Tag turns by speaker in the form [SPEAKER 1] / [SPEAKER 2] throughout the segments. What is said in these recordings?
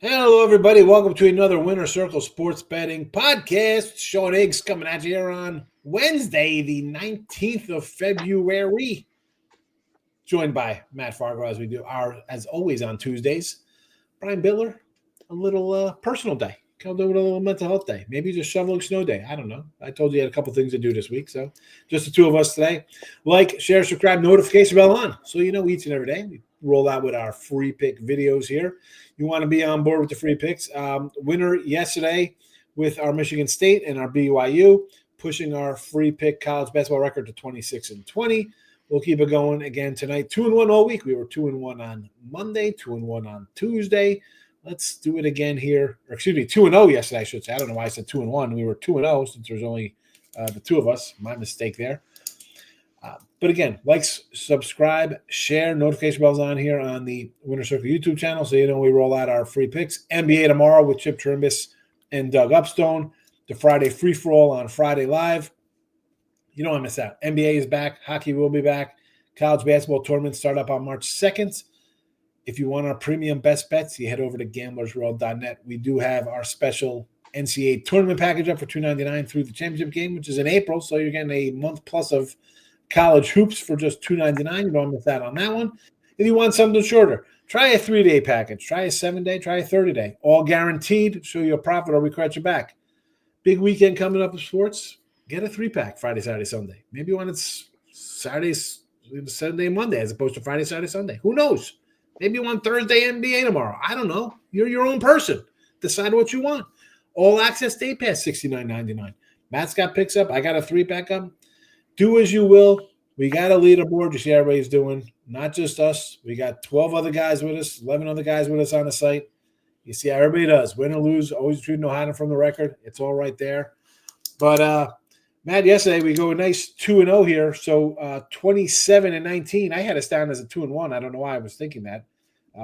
[SPEAKER 1] Hello, everybody. Welcome to another Winner Circle Sports Betting Podcast. Sean Higgs coming at you here on Wednesday, the 19th of February. Joined by Matt Fargo as we do as always on Tuesdays. Brian Bittler, a little personal day. I'll do it a little mental health day. Maybe just shoveling snow day. I don't know. I told you I had a couple things to do this week, so just the two of us today. Like, share, subscribe, notification bell on. So you know each and every day we roll out with our free pick videos here. You want to be on board with the free picks. Winner yesterday with our Michigan State and our BYU, pushing our free pick college basketball record to 26-20. We'll keep it going again tonight. 2-1 all week. We were 2-1 on Monday, 2-1 on Tuesday. Let's do it again here. Or excuse me, 2-0 yesterday, I should say. I don't know why I said 2-1. We were 2-0 since there's only the two of us. My mistake there. But again, like, subscribe, share, notification bells on here on the Winner Circle YouTube channel so you know we roll out our free picks. NBA tomorrow with Chip Trimbus and Doug Upstone. The Friday free-for-all on Friday Live. You don't want to miss out. NBA is back. Hockey will be back. College basketball tournaments start up on March 2nd. If you want our premium best bets, you head over to gamblersworld.net. We do have our special NCAA tournament package up for $2.99 through the championship game, which is in April. So you're getting a month plus of college hoops for just $2.99. You don't miss out on that one. If you want something shorter, try a 3-day package. Try a 7-day. Try a 30-day. All guaranteed. Show you a profit or we credit you back. Big weekend coming up in sports. Get a 3-pack Friday, Saturday, Sunday. Maybe when it's Saturdays, Sunday, Monday, as opposed to Friday, Saturday, Sunday. Who knows? Maybe you want Thursday NBA tomorrow. I don't know. You're your own person. Decide what you want. All access day pass, $69.99. Matt's got picks up. I got a 3-pack up. Do as you will. We got a leaderboard. You see everybody's doing. Not just us. We got 12 other guys with us, 11 other guys with us on the site. You see how everybody does. Win or lose, always between no hiding from the record. It's all right there. But, Matt, yesterday we go a nice 2-0 here. So 27-19. I had us down as a 2-1. I don't know why I was thinking that.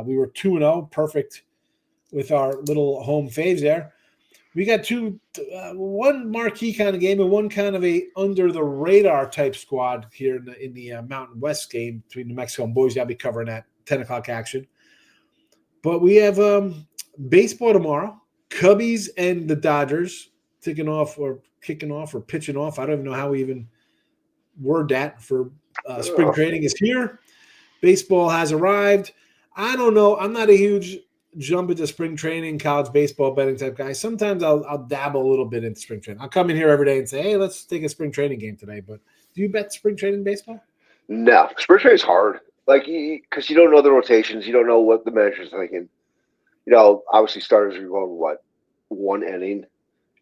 [SPEAKER 1] We were 2-0, perfect with our little home faves there. We got one marquee kind of game and one kind of a under the radar type squad here in the Mountain West game between New Mexico and Boise. I'll be covering that 10 o'clock action. But we have baseball tomorrow. Cubbies and the Dodgers kicking off or pitching off. I don't even know how we even word that for spring training is here. Baseball has arrived. I don't know. I'm not a huge jump into spring training, college baseball betting type guy. Sometimes I'll dabble a little bit into spring training. I'll come in here every day and say, hey, let's take a spring training game today. But do you bet spring training baseball?
[SPEAKER 2] No. Spring training is hard. Because you don't know the rotations. You don't know what the manager's thinking. Obviously starters are going, one inning?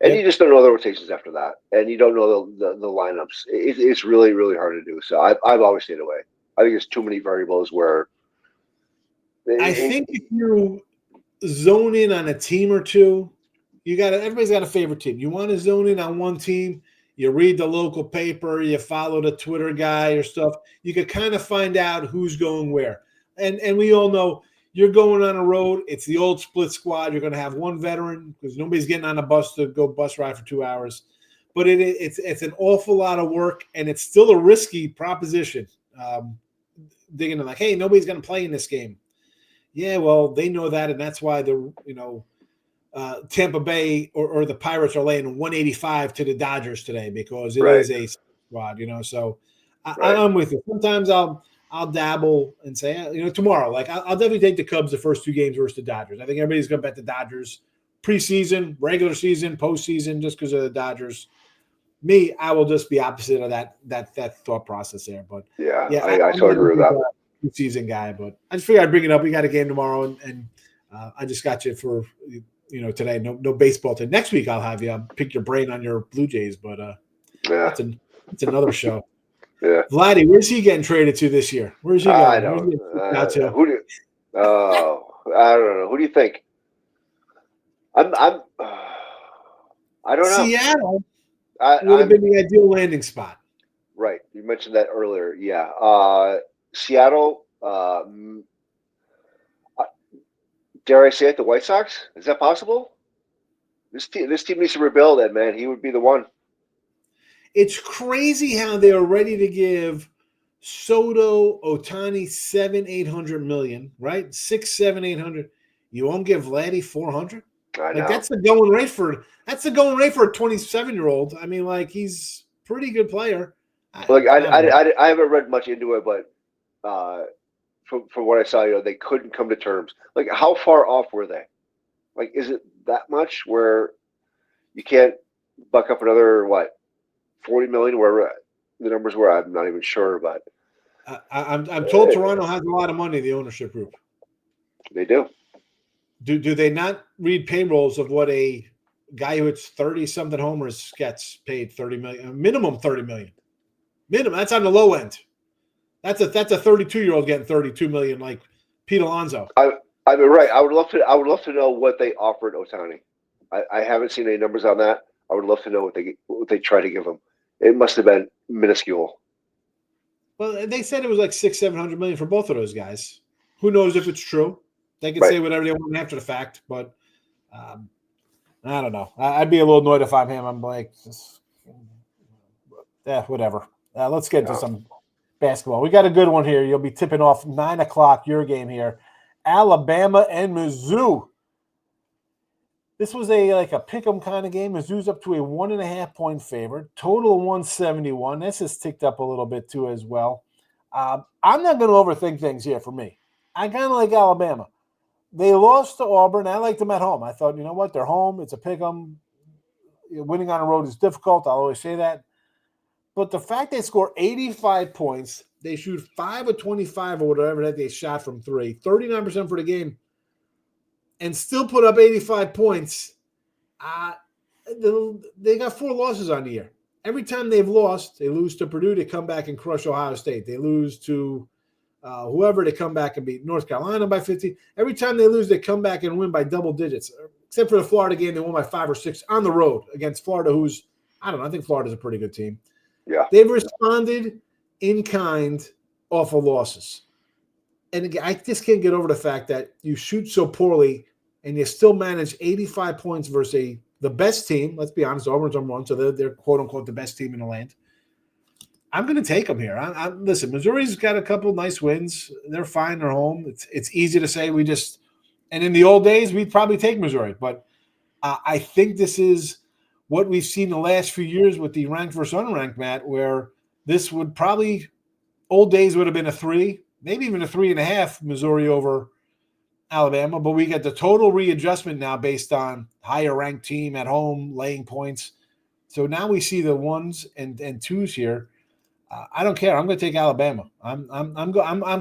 [SPEAKER 2] And you just don't know the rotations after that. And you don't know the lineups. It's really, really hard to do. So I've always stayed away. I think there's too many variables where
[SPEAKER 1] I think if you zone in on a team or two, everybody's got a favorite team. You want to zone in on one team, you read the local paper, you follow the Twitter guy or stuff. You could kind of find out who's going where. And we all know you're going on a road. It's the old split squad. You're going to have one veteran because nobody's getting on a bus to go bus ride for 2 hours. But it's an awful lot of work, and it's still a risky proposition. Digging in like, hey, nobody's going to play in this game. Yeah, well, they know that, and that's why Tampa Bay or the Pirates are laying 185 to the Dodgers today because it is a squad, So I'm with you. Sometimes I'll dabble and say, tomorrow, I'll definitely take the Cubs the first 2 games versus the Dodgers. I think everybody's going to bet the Dodgers preseason, regular season, postseason, just because of the Dodgers. Me, I will just be opposite of that thought process there. But
[SPEAKER 2] I totally agree with that.
[SPEAKER 1] Season guy, but I just figured I'd bring it up. We got a game tomorrow, and I just got you for today. No baseball today. Next week I'll have you. I'll pick your brain on your Blue Jays, but that's another show.
[SPEAKER 2] Yeah,
[SPEAKER 1] Vladdy, where's he getting traded to this year? Where's he going?
[SPEAKER 2] I don't know. I don't know. Who do you think? I don't know.
[SPEAKER 1] Seattle would have been the ideal landing spot.
[SPEAKER 2] Right. You mentioned that earlier. Yeah. Seattle, dare I say it, the White Sox? Is that possible? This team needs to rebuild that, man. He would be the one.
[SPEAKER 1] It's crazy how they are ready to give Soto, Ohtani $700-800 million, right? 6, 7, 800. You won't give Vladdy 400?
[SPEAKER 2] I know.
[SPEAKER 1] Like that's the going rate for a 27-year-old. I mean, like he's a pretty good player.
[SPEAKER 2] I haven't read much into it, but from what I saw, they couldn't come to terms. Like, how far off were they? Like, is it that much where you can't buck up another 40 million? Wherever the numbers were, I'm not even sure, but
[SPEAKER 1] I'm told Toronto has a lot of money. The ownership group.
[SPEAKER 2] They do.
[SPEAKER 1] Do they not read payrolls of what a guy who hits 30-something homers gets paid $30 million, minimum $30 million? Minimum. That's on the low end. That's a 32-year-old getting $32 million, like Pete Alonso.
[SPEAKER 2] I mean, right. I would love to know what they offered Ohtani. I haven't seen any numbers on that. I would love to know what they try to give him. It must have been minuscule.
[SPEAKER 1] Well, they said it was like $600-700 million for both of those guys. Who knows if it's true? They can say whatever they want after the fact, but I don't know. I'd be a little annoyed if I'm him. I'm like, whatever. Let's get to some basketball. We got a good one here. You'll be tipping off 9 o'clock, your game here. Alabama and Mizzou. This was a pick'em kind of game. Mizzou's up to a 1.5-point favorite. Total of 171. This has ticked up a little bit too as well. I'm not going to overthink things here for me. I kind of like Alabama. They lost to Auburn. I liked them at home. I thought, you know what? They're home. It's a pick'em. Winning on the road is difficult. I'll always say that. But the fact they score 85 points, they shoot 5 of 25 or whatever that they shot from three, 39% for the game, and still put up 85 points, they got 4 losses on the year. Every time they've lost, they lose to Purdue, they come back and crush Ohio State. They lose to whoever, they come back and beat North Carolina by 50. Every time they lose, they come back and win by double digits. Except for the Florida game, they won by 5 or 6 on the road against Florida, who's, I don't know, I think Florida's a pretty good team.
[SPEAKER 2] Yeah.
[SPEAKER 1] They've responded in kind off of losses. And again, I just can't get over the fact that you shoot so poorly and you still manage 85 points versus the best team. Let's be honest, Auburn's number 1, so they're quote-unquote the best team in the land. I'm going to take them here. Listen, Missouri's got a couple nice wins. They're fine. They're home. It's easy to say and in the old days, we'd probably take Missouri. But I think this is what we've seen the last few years with the ranked versus unranked, Matt, where this would probably – old days would have been a 3, maybe even a 3.5 Missouri over Alabama. But we get the total readjustment now based on higher ranked team at home, laying points. So now we see the 1s and 2s here. I don't care. I'm going to take Alabama. I'm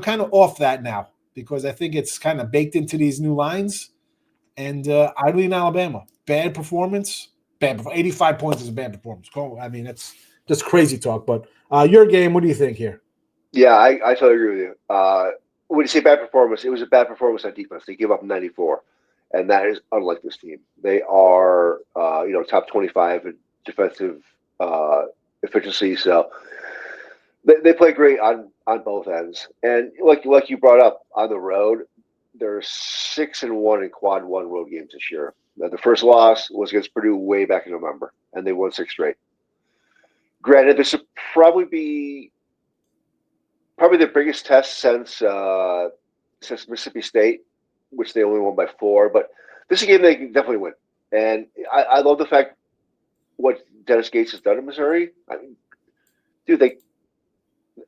[SPEAKER 1] kind of off that now because I think it's kind of baked into these new lines, and I lean Alabama. Bad performance. 85 points is a bad performance. I mean, that's just crazy talk. But your game, what do you think here?
[SPEAKER 2] Yeah, I totally agree with you. When you say bad performance, it was a bad performance on defense. They give up 94, and that is unlike this team. They are, top 25 in defensive efficiency. So they play great on both ends. And like you brought up, on the road, they're 6-1 in quad 1 road games this year. Now, the first loss was against Purdue way back in November, and they won 6 straight. Granted, this would probably be their biggest test since Mississippi State, which they only won by 4. But this is a game they can definitely win. And I love the fact what Dennis Gates has done in Missouri. I mean, dude,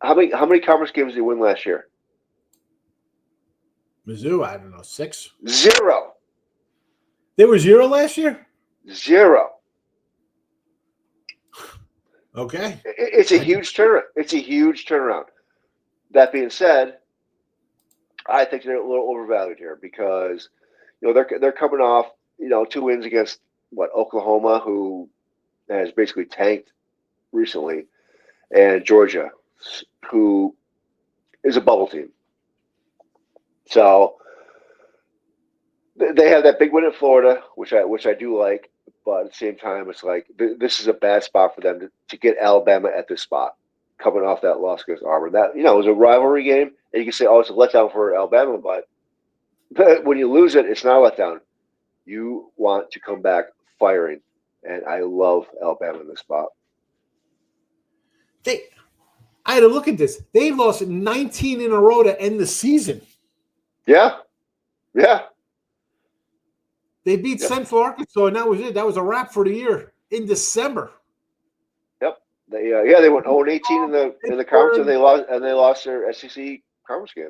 [SPEAKER 2] how many conference games did they win last year?
[SPEAKER 1] Mizzou, I don't know, 6?
[SPEAKER 2] 0.
[SPEAKER 1] They were 0 last year?
[SPEAKER 2] 0.
[SPEAKER 1] Okay.
[SPEAKER 2] It's a huge turnaround. It's a huge turnaround. That being said, I think they're a little overvalued here because they're coming off 2 wins against Oklahoma, who has basically tanked recently, and Georgia, who is a bubble team. So they have that big win in Florida, which I do like, but at the same time, it's like this is a bad spot for them to get Alabama at this spot, coming off that loss against Auburn. That it was a rivalry game, and you can say, oh, it's a letdown for Alabama, but when you lose it, it's not a letdown. You want to come back firing, and I love Alabama in this spot.
[SPEAKER 1] I had to look at this. They lost 19 in a row to end the season.
[SPEAKER 2] Yeah.
[SPEAKER 1] They beat Central Arkansas, and that was it. That was a wrap for the year in December.
[SPEAKER 2] Yep. They went 0-18 in the conference, and they lost their SEC conference game.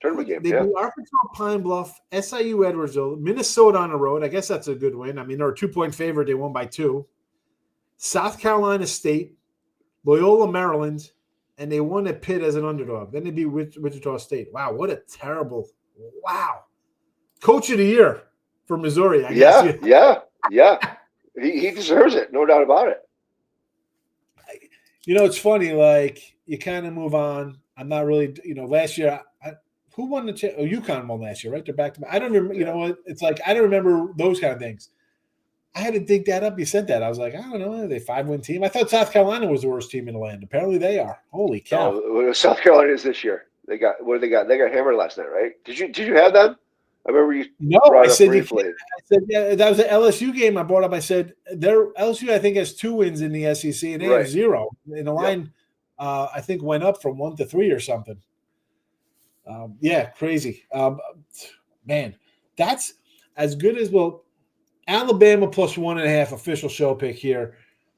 [SPEAKER 2] Tournament game.
[SPEAKER 1] They beat Arkansas, Pine Bluff, SIU Edwardsville, Minnesota on the road. I guess that's a good win. I mean, they're a 2-point favorite. They won by 2. South Carolina State, Loyola, Maryland, and they won at Pitt as an underdog. Then they beat Wichita State. Wow, what a terrible – wow. Coach of the year for Missouri, I guess.
[SPEAKER 2] Yeah. He deserves it, no doubt about it.
[SPEAKER 1] You know, it's funny, like, you kind of move on. I'm not really – last year – who won the – UConn won last year, right? They're back to – I don't remember – you know what? It's like I don't remember those kind of things. I had to dig that up. You said that. I was like, I don't know. Are they a 5-win team? I thought South Carolina was the worst team in the land. Apparently they are. Holy cow.
[SPEAKER 2] No, South Carolina is this year. They got hammered last night, right? Did you have them? I remember you
[SPEAKER 1] I said briefly. I said, yeah, that was an LSU game I brought up. I said, LSU, I think, has 2 wins in the SEC, and they have 0. And the line, I think, went up from 1 to 3 or something. Crazy. Man, that's as good as Alabama plus 1.5 official show pick here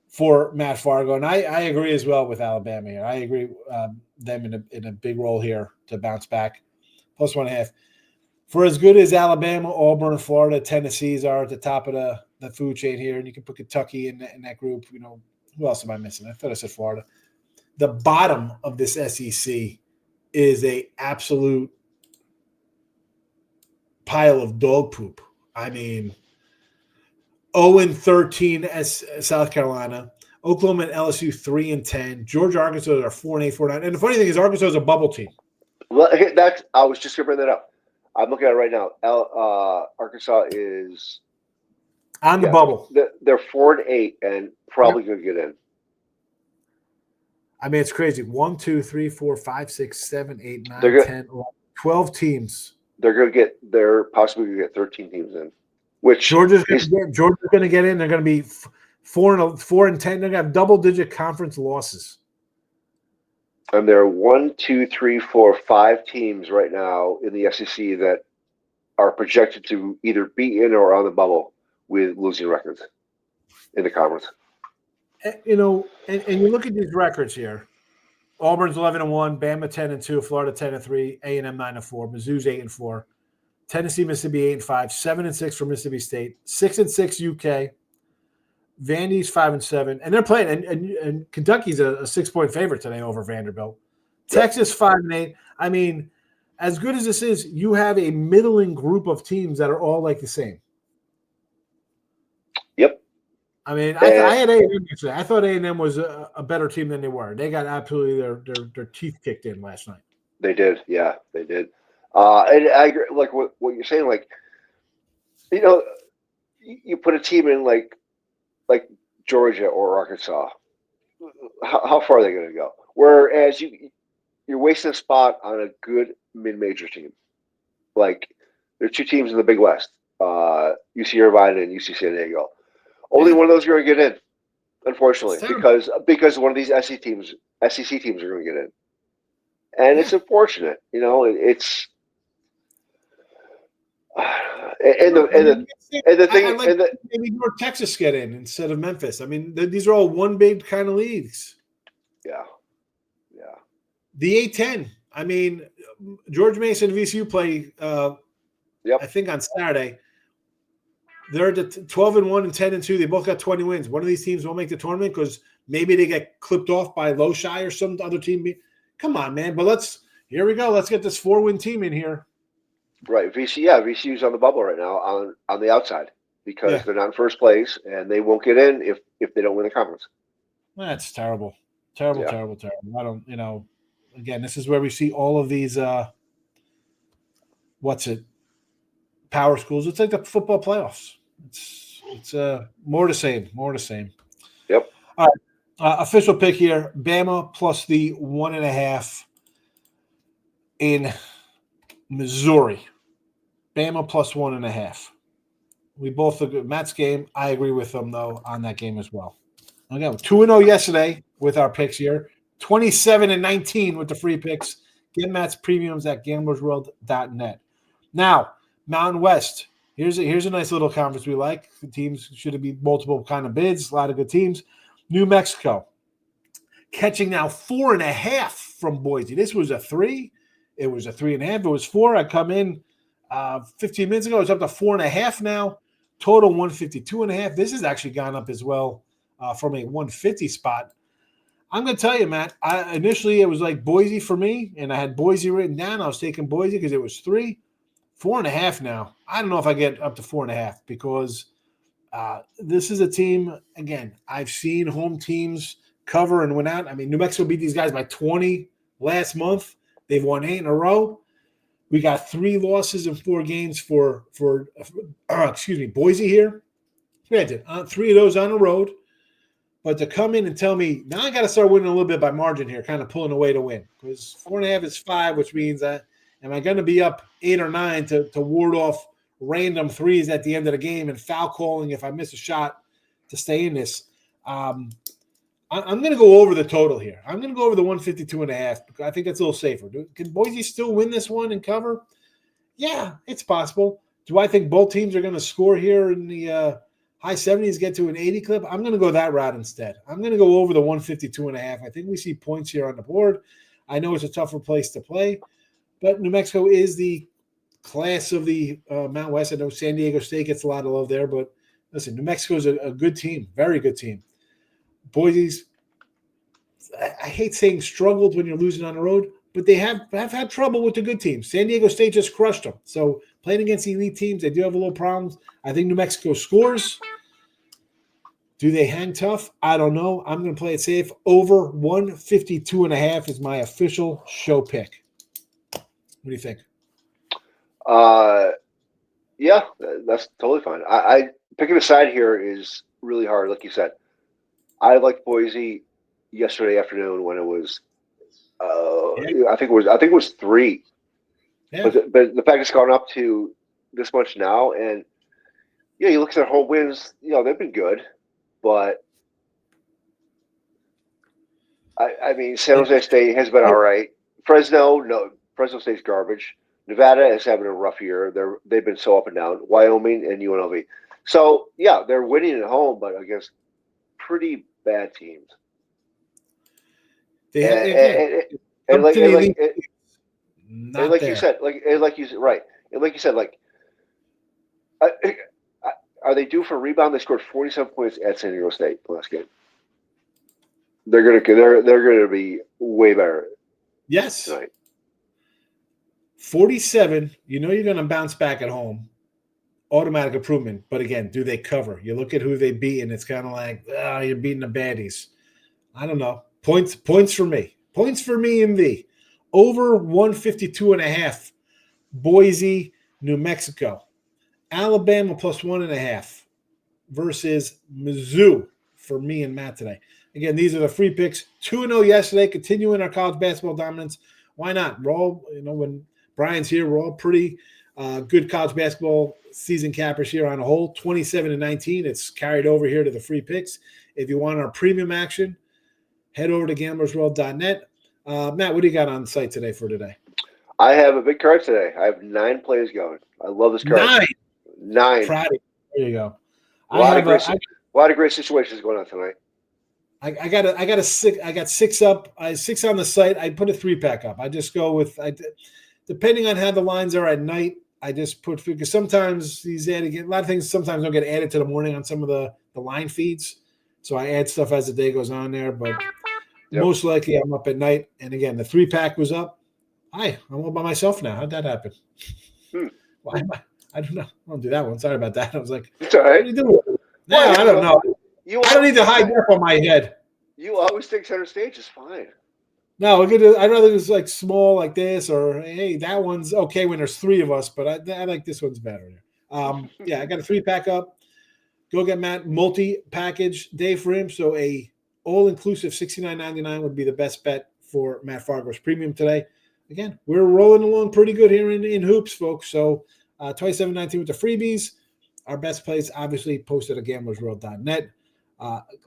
[SPEAKER 1] for Matt Fargo. And I agree as well with Alabama here. I agree them in a big role here to bounce back. Plus 1.5. For as good as Alabama, Auburn, Florida, Tennessee's are at the top of the food chain here, and you can put Kentucky in that group. Who else am I missing? I thought I said Florida. The bottom of this SEC is a absolute pile of dog poop. I mean, 0-13 as South Carolina, Oklahoma and LSU 3-10, Georgia, Arkansas are 4-8, 4-9. And the funny thing is, Arkansas is a bubble team.
[SPEAKER 2] Well, I was just gonna bring that up. I'm looking at it right now. Arkansas is
[SPEAKER 1] on the bubble.
[SPEAKER 2] They're 4-8 and probably gonna get in.
[SPEAKER 1] I mean, it's crazy. 1, 2, 3, 4, 5, 6, 7, 8, 9, 10, 11, 12 teams.
[SPEAKER 2] They're possibly gonna get 13 teams in. Which
[SPEAKER 1] Georgia's going to get in. They're going to be 4-10. They're going to have double-digit conference losses.
[SPEAKER 2] And there are 1, 2, 3, 4, 5 teams right now in the SEC that are projected to either be in or on the bubble with losing records in the conference.
[SPEAKER 1] And you look at these records here. Auburn's 11-1, Bama 10-2, Florida 10-3, A&M 9-4, Mizzou's 8-4. Tennessee, Mississippi 8-5, 7-6 for Mississippi State, 6-6 UK, Vandy's 5-7, and they're playing. And Kentucky's a 6-point favorite today over Vanderbilt. Texas 5-8. I mean, as good as this is, you have a middling group of teams that are all like the same.
[SPEAKER 2] Yep.
[SPEAKER 1] I mean, I had A&M yesterday. I thought A&M was a better team than they were. They got absolutely their teeth kicked in last night.
[SPEAKER 2] They did. Yeah, they did. And I agree, like what you're saying, like, you put a team in like Georgia or Arkansas, how far are they going to go? Whereas you're wasting a spot on a good mid-major team. Like, there are 2 teams in the Big West, UC Irvine and UC San Diego. Only one of those are going to get in, unfortunately, because one of these SEC teams are going to get in. And it's unfortunate, it's
[SPEAKER 1] maybe North Texas get in instead of Memphis. I mean, these are all one big kind of leagues.
[SPEAKER 2] Yeah.
[SPEAKER 1] The A-10. I mean, George Mason and VCU play. I think on Saturday. They're at 12-1 and 10-2. They both got 20 wins. One of these teams won't make the tournament because maybe they get clipped off by Loshai or some other team. Come on, man. But here we go. Let's get this 4-win team in here.
[SPEAKER 2] Right. VCU's on the bubble right now on the outside because they're not in first place and they won't get in if they don't win the conference.
[SPEAKER 1] That's terrible. Terrible. I don't, again, this is where we see all of these, power schools. It's like the football playoffs. It's more the same.
[SPEAKER 2] Yep.
[SPEAKER 1] All right. Official pick here, Bama plus the 1.5 in Missouri. Bama plus 1.5. We both agree. Matt's game, I agree with him, though, on that game as well. Again, 2-0 yesterday with our picks here. 27-19 with the free picks. Get Matt's premiums at gamblersworld.net. Now, Mountain West. Here's a nice little conference we like. The teams should be multiple kind of bids. A lot of good teams. New Mexico catching now 4.5 from Boise. This was a 3. It was a 3.5. It was 4. I come in 15 minutes ago. It's up to 4.5 now. Total 152.5. This has actually gone up as well from a 150 spot. I'm going to tell you, Matt, initially it was like Boise for me, and I had Boise written down. I was taking Boise because it was 3. 4.5 now. I don't know if I get up to 4.5 because this is a team, again, I've seen home teams cover and win out. I mean, New Mexico beat these guys by 20 last month. They've won 8 in a row. We got 3 losses in 4 games for Boise here. Granted, 3 of those on the road. But to come in and tell me, now I got to start winning a little bit by margin here, kind of pulling away to win. Because 4.5 is 5, which means that am I going to be up 8 or 9 to ward off random threes at the end of the game and foul calling if I miss a shot to stay in this? I'm going to go over the total here. I'm going to go over the 152.5 because I think that's a little safer. Can Boise still win this one and cover? Yeah, it's possible. Do I think both teams are going to score here in the high 70s, get to an 80 clip? I'm going to go that route instead. I'm going to go over the 152.5. I think we see points here on the board. I know it's a tougher place to play, but New Mexico is the class of the Mountain West. I know San Diego State gets a lot of love there, but listen, New Mexico is a good team, very good team. Boise's, I hate saying struggled when you're losing on the road, but they have had trouble with the good teams. San Diego State just crushed them. So playing against the elite teams, they do have a little problems. I think New Mexico scores. Do they hang tough? I don't know. I'm going to play it safe. Over 152.5 is my official show pick. What do you think?
[SPEAKER 2] Yeah, that's totally fine. I picking a side here is really hard, like you said. I liked Boise yesterday afternoon when it was, I think it was 3.
[SPEAKER 1] Yeah.
[SPEAKER 2] But the fact it's gone up to this much now, and yeah, you look at their home wins. They've been good, but I mean, San Jose State has been all right. Fresno State's garbage. Nevada is having a rough year. They've been so up and down. Wyoming and UNLV. So yeah, they're winning at home, but against pretty bad teams. Like you said, are they due for a rebound? They scored 47 points at San Diego State last game. They're gonna be way better.
[SPEAKER 1] Yes.
[SPEAKER 2] Tonight.
[SPEAKER 1] 47. You're going to bounce back at home. Automatic improvement. But again, do they cover? You look at who they beat, and it's kind of like, you're beating the baddies. I don't know. Points for me. Points for me in the over 152.5. Boise, New Mexico. Alabama plus 1.5 versus Mizzou for me and Matt today. Again, these are the free picks. 2-0 yesterday, continuing our college basketball dominance. Why not? We're all, when Brian's here, we're all pretty good college basketball season cappers here on a whole. 27-19. It's carried over here to the free picks. If you want our premium action, head over to gamblersworld.net. Matt, what do you got on the site today for today?
[SPEAKER 2] I have a big card today. I have 9 plays going. I love this card. 9.
[SPEAKER 1] Proud of you. There you go.
[SPEAKER 2] A lot of great situations going on tonight.
[SPEAKER 1] I got 6. I got 6 up. 6 on the site. I put a 3-pack up. I just go with depending on how the lines are at night. I just put, because sometimes these a lot of things sometimes don't get added to the morning on some of the line feeds. So I add stuff as the day goes on there, but most likely I'm up at night. And again, the 3-pack was up. I'm all by myself now. How'd that happen? Why am I don't know. I don't do that one. Sorry about that. I was like,
[SPEAKER 2] it's all right.
[SPEAKER 1] What are you doing? No, I don't know. I don't need to hide that on my head.
[SPEAKER 2] You always think center stage is fine.
[SPEAKER 1] No, I'd rather just like small like this, or hey, that one's okay when there's 3 of us, but I like this one's better. I got a 3-pack up. Go get Matt multi-package day for him. So a all-inclusive $69.99 would be the best bet for Matt Fargo's premium today. Again, we're rolling along pretty good here in hoops, folks. So $27.19 with the freebies. Our best plays obviously posted at gamblersworld.net.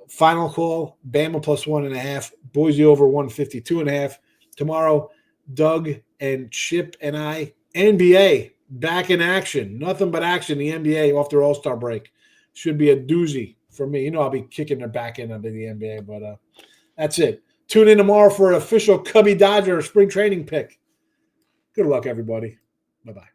[SPEAKER 1] Final call, Bama plus 1.5, Boise over 152.5. Tomorrow, Doug and Chip and I, NBA back in action. Nothing but action. The NBA off their All-Star break should be a doozy for me. You know, I'll be kicking their back end under the NBA, but that's it. Tune in tomorrow for an official Cubby Dodger spring training pick. Good luck, everybody. Bye-bye.